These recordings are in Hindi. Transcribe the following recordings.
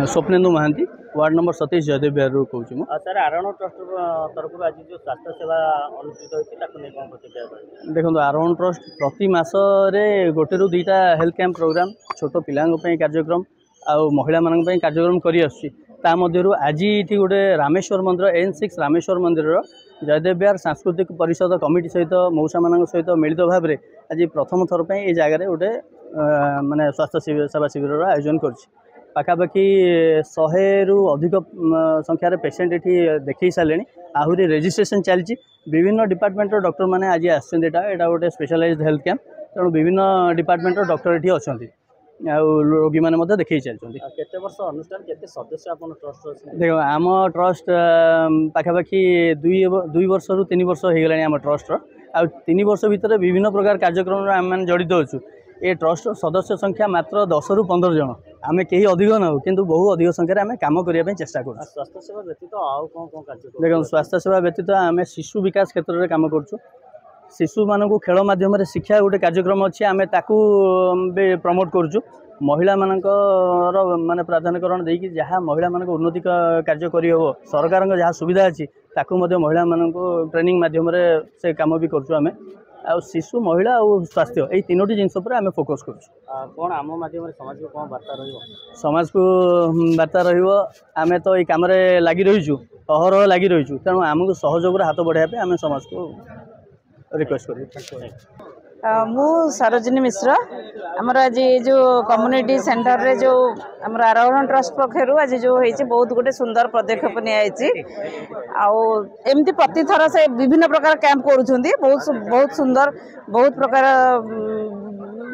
स्वप्नेन्दु महांती वार्ड नंबर 27 जयदेव बिहार कहूँ सर आरोहण ट्रस्ट तरफ आज जो स्वास्थ्य सेवा अनुष्ठित होती देखो आरोहण ट्रस्ट प्रति मासरे गोटे रु दुईटा हेल्थ कैंप प्रोग्राम छोट पिलांई कार्यक्रम आउ महिला मान कार्यक्रम करी आज ये गोटे रामेश्वर मंदिर N6 रामेश्वर मंदिर जयदेव बिहार सांस्कृतिक परिषद कमिटी सहित मौसा मान सहित मिलित भाव में आज प्रथम थर पर ये जगह गोटे माने स्वास्थ्य सेवा शिविर आयोजन कर पाखापाखि 100 रु अधिक संख्यार पेसेंट ये देखी सारे आहरी रेजिस्ट्रेशन चलती विभिन्न डिपार्टमेंटर डॉक्टर मैंने आज आसटा गोटे स्पेशलाइज्ड हेल्थ कैंप तेणु विभिन्न डिपार्टमेंटर डॉक्टर ये अच्छा रोगी मैंने देखी चलते अनुष्ठान सदस्य ट्रस्ट देखो आम ट्रस्ट पाखापाखि 2 वर्ष रु 3 वर्ष हो गला आम ट्रस्ट आ 3 वर्ष भितर विभिन्न प्रकार कार्यक्रम आम जड़ित अच्छु ये ट्रस्ट सदस्य संख्या मात्र 10 रु 15 जन आम कहीं अधिक ना किंतु बहु अधिक संख्यार आम कम करने चेष्टा कर स्वास्थ्य सेवा व्यतीत आउ कार्य देखो स्वास्थ्य सेवा व्यतीत आम शिशु विकास क्षेत्र में कम कर शिशु मान को खेल माध्यम शिक्षा गोटे कार्यक्रम अच्छी आम ताकू प्रमोट करुँ महिला मानकर माने प्राधान्यकरण देकी जहाँ महिला मान उन्नति कार्य करहब सरकार जहाँ सुविधा अच्छी ताकू महिला मान ट्रेनिंग माध्यम से कम भी करें आ शिशु महिला और स्वास्थ्य यही तीनोटी जिनस पर आम फोकस कौन आम माध्यम समाज को कौन वार्ता समाज को वार्ता आम तो ये कम लगी रहीचु अहरह लगी रहीचु तेणु आमको सहयोग हाथ बढ़ाई आम समाज को रिक्वेस्ट कर मु सरोजिनी मिश्र आमर आज जो कम्युनिटी सेंटर रे जो आमर आरोहण ट्रस्ट पक्षर आज जो होती बहुत गोटे सुंदर पदक्षेप निमती प्रति थर से विभिन्न प्रकार कैंप करुँच बहुत सुंदर बहुत प्रकार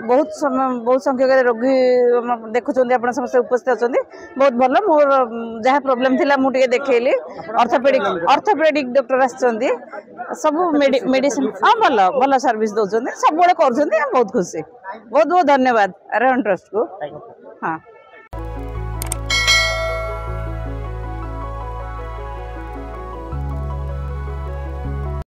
बहुत संख्यक रोगी देखुं आप समस्त उपस्थित अच्छा बहुत भल मोर जहाँ प्रोब्लेम थी मुझे देखली ऑर्थोपेडिक डॉक्टर आसछन्ती सब मेडिसिन हाँ भल भल सर्विस दौरान सब कर बहुत खुशी बहुत बहुत धन्यवाद आरोहण ट्रस्ट को हाँ।